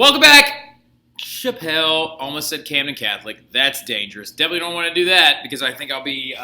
Welcome back. Chappelle almost said Camden Catholic. That's dangerous. Definitely don't want to do that because I think I'll be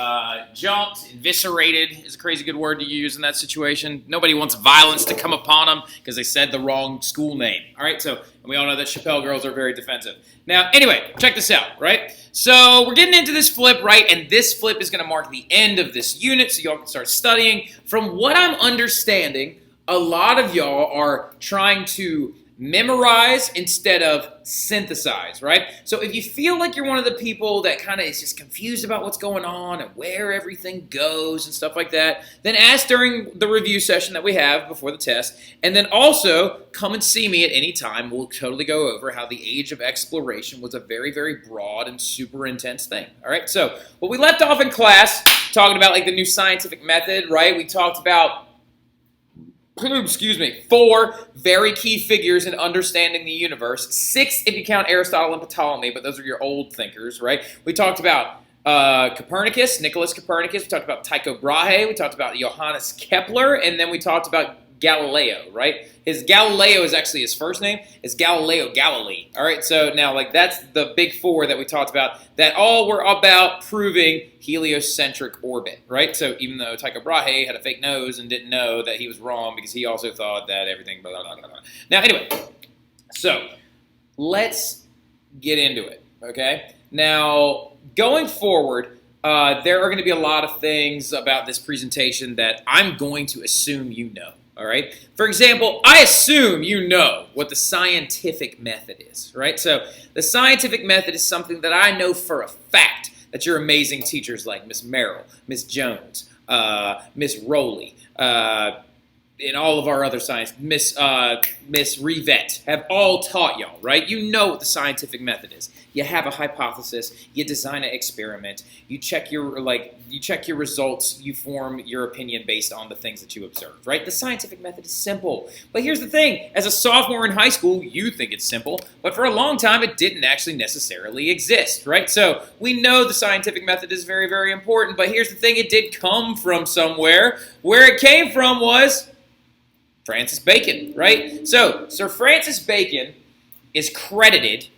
jumped, eviscerated is a crazy good word to use in that situation. Nobody wants violence to come upon them because they said the wrong school name. All right, so and we all know that Chappelle girls are very defensive. Now, anyway, check this out, right? So we're getting into this flip, right? And this flip is going to mark the end of this unit so y'all can start studying. From what I'm understanding, a lot of y'all are trying to memorize instead of synthesize, right? So if you feel like you're one of the people that kind of is just confused about what's going on and where everything goes and stuff like that, then ask during the review session that we have before the test. And then also come and see me at any time. We'll totally go over how the age of exploration was a very, very broad and super intense thing. All right, so what we left off in class talking about like the new scientific method, right? We talked about 4 very key figures in understanding the universe. 6 if you count Aristotle and Ptolemy, but those are your old thinkers, right? We talked about Copernicus, Nicholas Copernicus. We talked about Tycho Brahe. We talked about Johannes Kepler, and then we talked about Galileo, right? Galileo is actually his first name. It's Galileo Galilei. All right, so now like that's the big 4 that we talked about that all were about proving heliocentric orbit, right? So even though Tycho Brahe had a fake nose and didn't know that he was wrong because he also thought that everything blah, blah, blah, blah. Now anyway, so let's get into it, okay? Now going forward, there are going to be a lot of things about this presentation that I'm going to assume you know. All right. For example, I assume you know what the scientific method is, right? So the scientific method is something that I know for a fact that your amazing teachers like Miss Merrill, Miss Jones, Miss Rowley, and all of our other science, Miss Rivette, have all taught y'all, right? You know what the scientific method is. You have a hypothesis, you design an experiment, you check your results, you form your opinion based on the things that you observe, right? The scientific method is simple. But here's the thing, as a sophomore in high school, you think it's simple, but for a long time it didn't actually necessarily exist, right? So we know the scientific method is very, very important, but here's the thing, it did come from somewhere. Where it came from was Francis Bacon, right? So Sir Francis Bacon is credited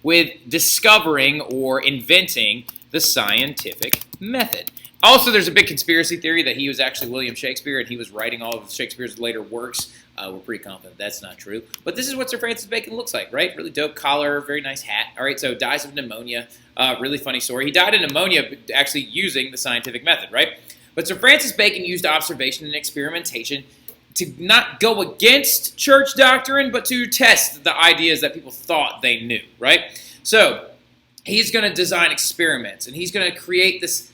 with discovering or inventing the scientific method. Also, there's a big conspiracy theory that he was actually William Shakespeare and he was writing all of Shakespeare's later works. We're pretty confident that's not true. But this is what Sir Francis Bacon looks like, right? Really dope collar, very nice hat. All right, so dies of pneumonia. Really funny story. He died of pneumonia actually using the scientific method, right? But Sir Francis Bacon used observation and experimentation to not go against church doctrine, but to test the ideas that people thought they knew, right? So he's going to design experiments, and he's going to create this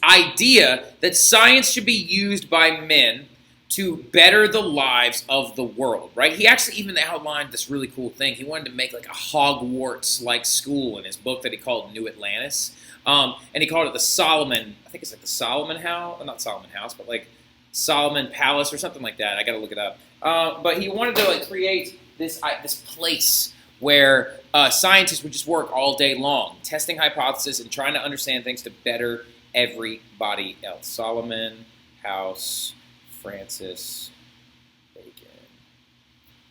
idea that science should be used by men to better the lives of the world, right? He actually even outlined this really cool thing. He wanted to make like a Hogwarts-like school in his book that he called New Atlantis. And he called it the Solomon, I think it's like the Solomon House, not Solomon House, but like Solomon Palace or something like that. I got to look it up. But he wanted to like create this place where scientists would just work all day long, testing hypotheses and trying to understand things to better everybody else. Solomon House, Francis Bacon.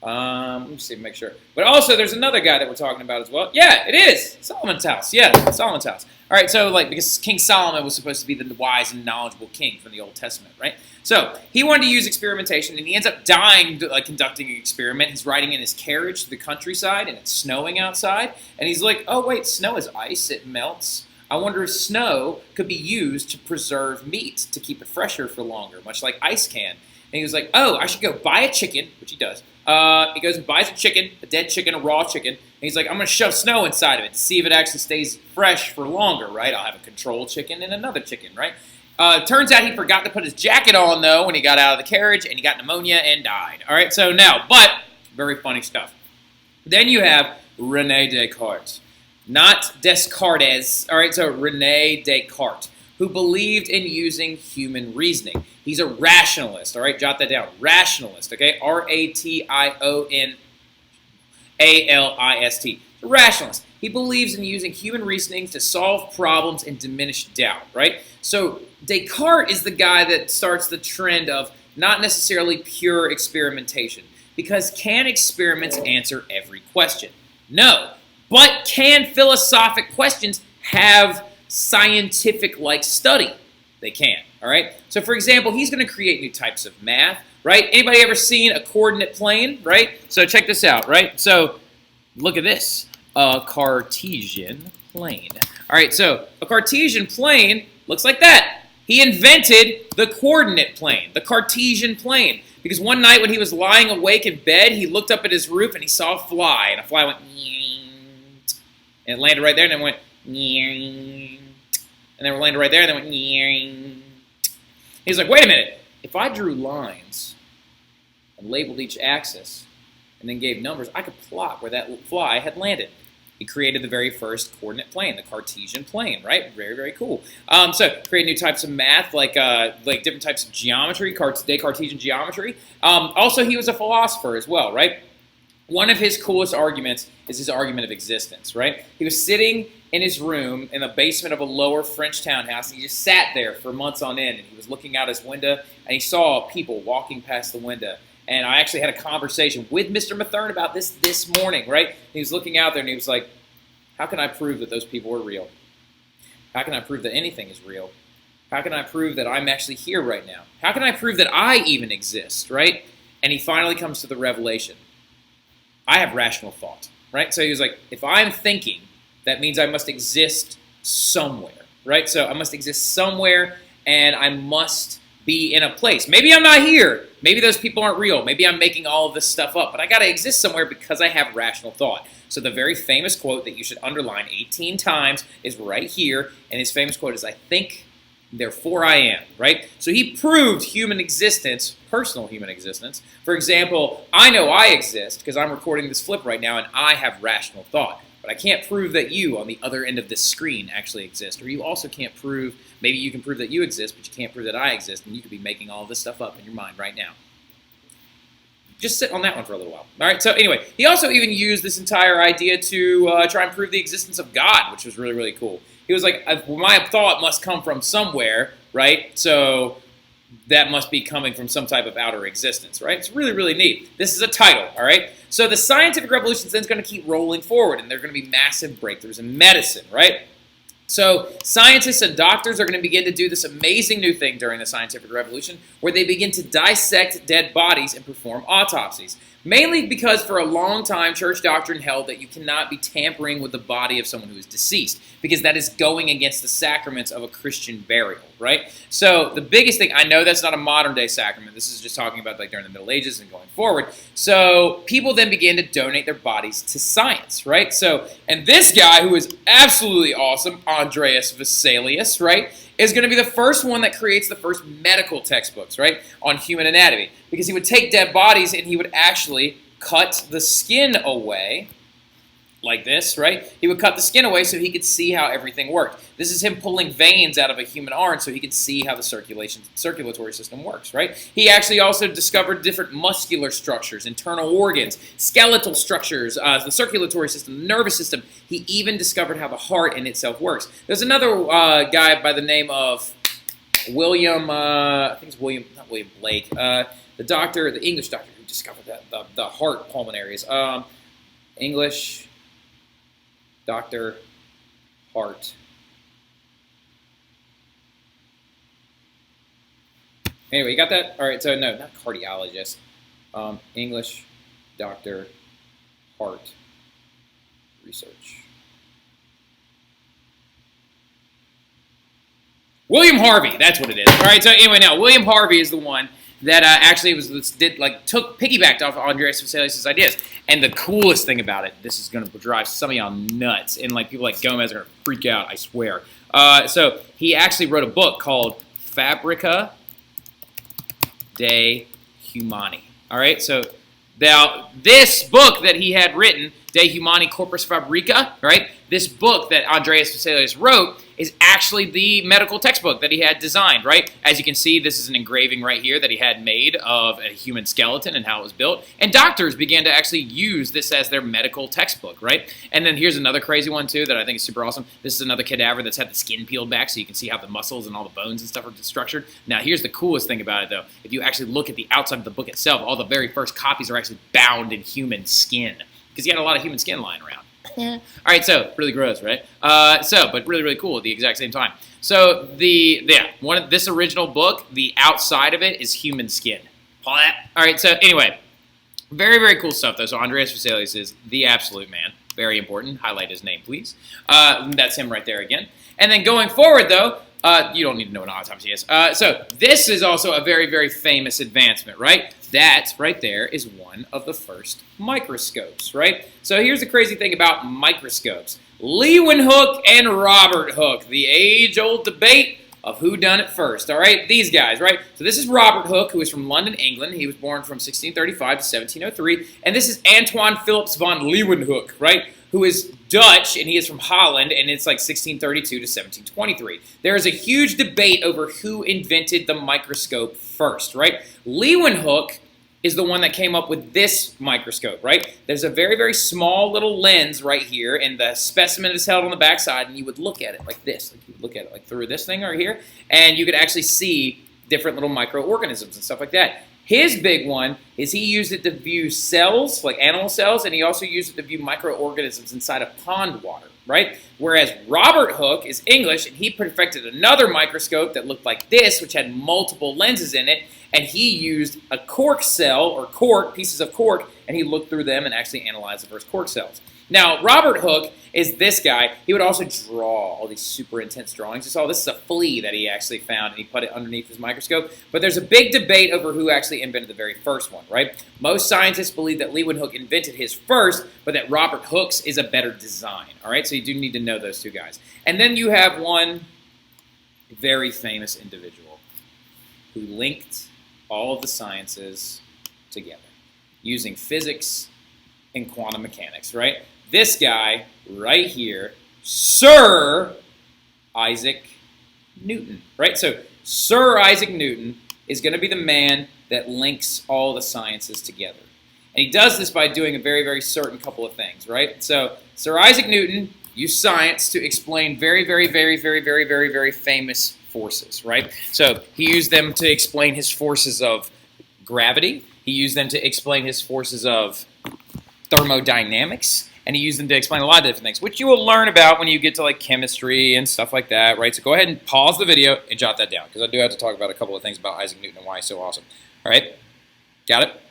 Let me see, make sure. But also, there's another guy that we're talking about as well. Yeah, it is Solomon's House. Yeah, Solomon's House. All right, so like because King Solomon was supposed to be the wise and knowledgeable king from the Old Testament, right? So he wanted to use experimentation, and he ends up dying conducting an experiment. He's riding in his carriage to the countryside, and it's snowing outside, and he's like, "Oh wait, snow is ice; it melts. I wonder if snow could be used to preserve meat to keep it fresher for longer, much like ice can." And he was like, "Oh, I should go buy a chicken," which he does. He goes and buys a chicken, a dead chicken, a raw chicken, and he's like, "I'm going to shove snow inside of it to see if it actually stays fresh for longer, right? I'll have a control chicken and another chicken, right?" Turns out he forgot to put his jacket on, though, when he got out of the carriage, and he got pneumonia and died. All right, so now, but very funny stuff. Then you have René Descartes. Not Descartes, all right, so René Descartes, who believed in using human reasoning. He's a rationalist, all right? Jot that down. Rationalist, okay? R-A-T-I-O-N-A-L-I-S-T. Rationalist. He believes in using human reasoning to solve problems and diminish doubt, right? So Descartes is the guy that starts the trend of not necessarily pure experimentation. Because can experiments answer every question? No. But can philosophic questions have scientific-like study? They can, all right? So, for example, he's going to create new types of math, right? Anybody ever seen a coordinate plane, right? So check this out, right? So look at this, a Cartesian plane. All right, so a Cartesian plane looks like that. He invented the coordinate plane, the Cartesian plane, because one night when he was lying awake in bed, he looked up at his roof and he saw a fly, and a fly went, and it landed right there, and then went, and then it landed right there, and then went, he's like, wait a minute, if I drew lines and labeled each axis and then gave numbers, I could plot where that fly had landed. He created the very first coordinate plane, the Cartesian plane, right? Very, very cool. So create new types of math, like different types of geometry, Cartesian geometry. Also, he was a philosopher as well, right? One of his coolest arguments is his argument of existence, right? He was sitting in his room in the basement of a lower French townhouse, and he just sat there for months on end, and he was looking out his window, and he saw people walking past the window. And I actually had a conversation with Mr. Mathern about this morning, right? He was looking out there, and he was like, how can I prove that those people are real? How can I prove that anything is real? How can I prove that I'm actually here right now? How can I prove that I even exist, right? And he finally comes to the revelation. I have rational thought, right? So he was like, if I'm thinking, that means I must exist somewhere, right? So I must exist somewhere, and I must be in a place. Maybe I'm not here. Maybe those people aren't real. Maybe I'm making all of this stuff up, but I got to exist somewhere because I have rational thought. So the very famous quote that you should underline 18 times is right here, and his famous quote is, I think, therefore I am, right? So he proved human existence, personal human existence. For example, I know I exist because I'm recording this flip right now, and I have rational thought. But I can't prove that you on the other end of this screen actually exist. Or you also can't prove, maybe you can prove that you exist, but you can't prove that I exist, and you could be making all of this stuff up in your mind right now. Just sit on that one for a little while. All right, so anyway, he also even used this entire idea to try and prove the existence of God, which was really, really cool. He was like, my thought must come from somewhere, right? So that must be coming from some type of outer existence, right? It's really, really neat. This is a title, all right? So the scientific revolution is then going to keep rolling forward, and there are going to be massive breakthroughs in medicine, right? So scientists and doctors are going to begin to do this amazing new thing during the scientific revolution where they begin to dissect dead bodies and perform autopsies. Mainly because for a long time, church doctrine held that you cannot be tampering with the body of someone who is deceased because that is going against the sacraments of a Christian burial, right? So the biggest thing, I know that's not a modern day sacrament. This is just talking about like during the Middle Ages and going forward. So people then began to donate their bodies to science, right? So, and this guy who is absolutely awesome, Andreas Vesalius, right, is going to be the first one that creates the first medical textbooks, right, on human anatomy. Because he would take dead bodies and he would actually cut the skin away, like this, right? He would cut the skin away so he could see how everything worked. This is him pulling veins out of a human arm so he could see how the circulatory system works, right? He actually also discovered different muscular structures, internal organs, skeletal structures, the circulatory system, the nervous system. He even discovered how the heart in itself works. There's another guy by the name of William, I think it's William, not William Blake, the doctor, the English doctor who discovered that, the heart pulmonaries. English Dr. Hart. Anyway, you got that? All right, so no, not cardiologist. English Dr. Hart Research. William Harvey, that's what it is. All right, so anyway, now William Harvey is the one that actually piggybacked off Andreas Vesalius' ideas. And the coolest thing about it, this is going to drive some of y'all nuts, and like people like Gomez are going to freak out, I swear. So he actually wrote a book called Fabrica de Humani. All right, so now this book that he had written De Humani Corpus Fabrica, right? This book that Andreas Vesalius wrote is actually the medical textbook that he had designed, right? As you can see, this is an engraving right here that he had made of a human skeleton and how it was built. And doctors began to actually use this as their medical textbook, right? And then here's another crazy one too that I think is super awesome. This is another cadaver that's had the skin peeled back so you can see how the muscles and all the bones and stuff are structured. Now here's the coolest thing about it though. If you actually look at the outside of the book itself, all the very first copies are actually bound in human skin because he had a lot of human skin lying around. All right, so really gross, right? But really, really cool at the exact same time. So this original book, the outside of it is human skin. All right, so anyway, very, very cool stuff though. So Andreas Vesalius is the absolute man. Very important. Highlight his name, please. That's him right there again. And then going forward though, you don't need to know what autopsy is. So this is also a very, very famous advancement, right? That right there is one of the first microscopes, right? So here's the crazy thing about microscopes. Leeuwenhoek and Robert Hooke, the age-old debate of who done it first, all right? These guys, right? So this is Robert Hooke, who is from London, England. He was born from 1635 to 1703. And this is Antoine Philips von Leeuwenhoek, right? Who is Dutch, and he is from Holland, and it's like 1632 to 1723. There is a huge debate over who invented the microscope first, right? Leeuwenhoek is the one that came up with this microscope, right? There's a very, very small little lens right here, and the specimen is held on the backside, and you would look at it like this. Like you would look at it like through this thing right here, and you could actually see different little microorganisms and stuff like that. His big one is he used it to view cells, like animal cells, and he also used it to view microorganisms inside of pond water, right? Whereas Robert Hooke is English, and he perfected another microscope that looked like this, which had multiple lenses in it, and he used a cork cell, or cork, pieces of cork, and he looked through them and actually analyzed the first cork cells. Now, Robert Hooke is this guy. He would also draw all these super intense drawings. You saw this is a flea that he actually found, and he put it underneath his microscope. But there's a big debate over who actually invented the very first one, right? Most scientists believe that Leeuwenhoek invented his first, but that Robert Hooke's is a better design, all right? So you do need to know those two guys. And then you have one very famous individual who linked all of the sciences together using physics and quantum mechanics, right? This guy right here, Sir Isaac Newton, right? So Sir Isaac Newton is going to be the man that links all the sciences together. And he does this by doing a very, very certain couple of things, right? So Sir Isaac Newton used science to explain very, very, very, very, very, very, very famous forces, right? So he used them to explain his forces of gravity. He used them to explain his forces of thermodynamics, and he used them to explain a lot of different things, which you will learn about when you get to like chemistry and stuff like that, right? So go ahead and pause the video and jot that down, because I do have to talk about a couple of things about Isaac Newton and why he's so awesome. All right? Got it?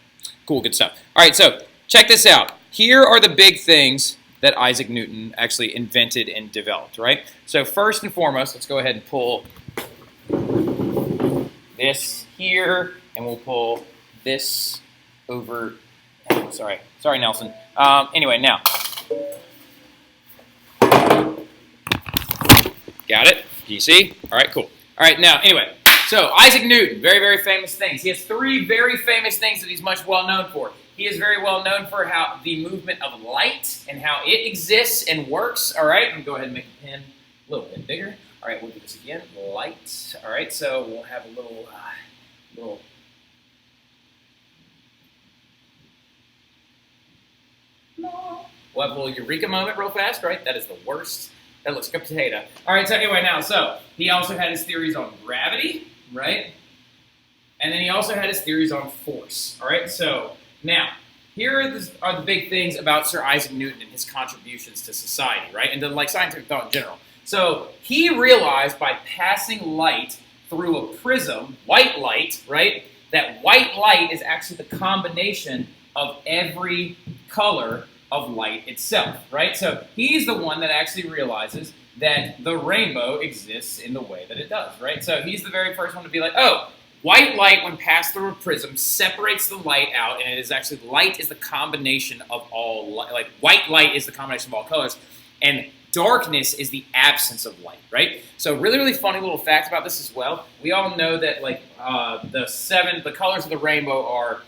Cool, good stuff. All right, so check this out. Here are the big things that Isaac Newton actually invented and developed, right? So first and foremost, let's go ahead and pull this here, and we'll pull this over. Sorry, Nelson. Anyway, now. Got it? Do you see? All right, cool. All right, now, anyway. So, Isaac Newton, very, very famous things. He has three very famous things that he's much well known for. He is very well known for how the movement of light and how it exists and works. All right, I'm going to go ahead and make the pen a little bit bigger. All right, we'll do this again. Light. All right, so we'll have a little We'll have a little eureka moment real fast, right? That is the worst. That looks like a potato. All right, so anyway, now, so he also had his theories on gravity, right? And then he also had his theories on force, all right? So now, here are the big things about Sir Isaac Newton and his contributions to society, right? And to like scientific thought in general. So he realized by passing light through a prism, white light, right? That white light is actually the combination of every color of light itself, right? So he's the one that actually realizes that the rainbow exists in the way that it does, right? So he's the very first one to be like, oh, white light when passed through a prism separates the light out, and it is actually, light is the combination of all light, like white light is the combination of all colors, and darkness is the absence of light, right? So really, really funny little fact about this as well. We all know that like the colors of the rainbow are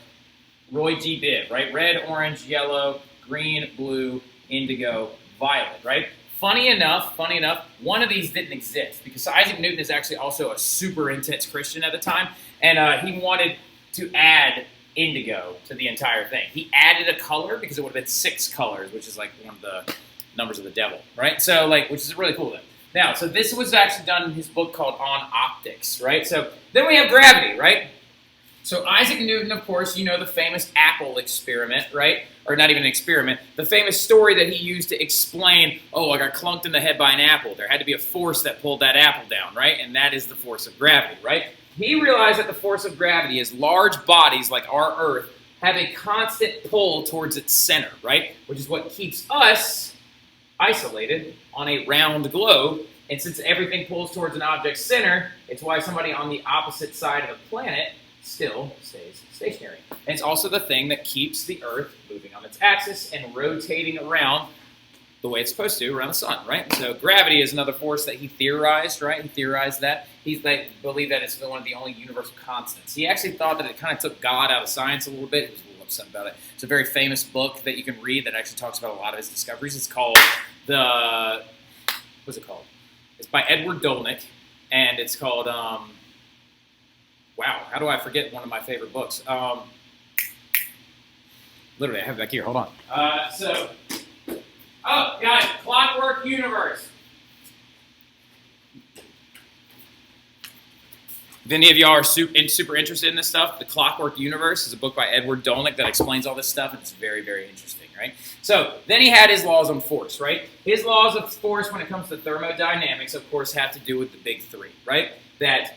Roy G. Biv, right? Red, orange, yellow, green, blue, indigo, violet, right? Funny enough, one of these didn't exist because Isaac Newton is actually also a super intense Christian at the time, and he wanted to add indigo to the entire thing. He added a color because it would have been 6 colors, which is like one of the numbers of the devil, right? So, like, which is really cool then. Now, so this was actually done in his book called On Optics, right? So then we have gravity, right? So Isaac Newton, of course, you know the famous apple experiment, right? Or not even an experiment, the famous story that he used to explain, oh, I got clunked in the head by an apple. There had to be a force that pulled that apple down, right? And that is the force of gravity, right? He realized that the force of gravity is large bodies like our Earth have a constant pull towards its center, right? Which is what keeps us isolated on a round globe. And since everything pulls towards an object's center, it's why somebody on the opposite side of the planet still stays stationary. And it's also the thing that keeps the Earth moving on its axis and rotating around the way it's supposed to around the sun, right? So gravity is another force that he theorized, right? He theorized that. He believed that it's one of the only universal constants. He actually thought that it kind of took God out of science a little bit. He was a little upset about it. It's a very famous book that you can read that actually talks about a lot of his discoveries. It's called what's it called? It's by Edward Dolnik, and it's called, wow, how do I forget one of my favorite books? Literally, I have it back here, hold on. Oh, got it, Clockwork Universe. If any of y'all are super interested in this stuff, The Clockwork Universe is a book by Edward Dolnik that explains all this stuff, and it's very, very interesting, right? So then he had his laws on force, right? His laws of force when it comes to thermodynamics, of course, have to do with the big 3, right? That,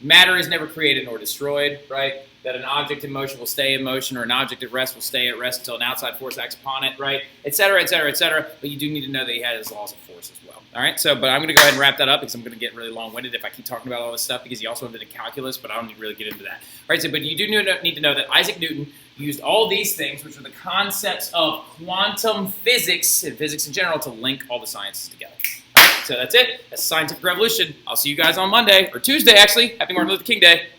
matter is never created nor destroyed, right? That an object in motion will stay in motion, or an object at rest will stay at rest until an outside force acts upon it, right? Et cetera, et cetera, et cetera. But you do need to know that he had his laws of force as well. All right, but I'm going to go ahead and wrap that up because I'm going to get really long-winded if I keep talking about all this stuff, because he also invented calculus, but I don't need to really get into that. All right, but you do need to know that Isaac Newton used all these things, which are the concepts of quantum physics and physics in general, to link all the sciences together. All right, so that's it. That's Scientific Revolution. I'll see you guys on Monday, or Tuesday, actually. Happy Martin Luther King Day.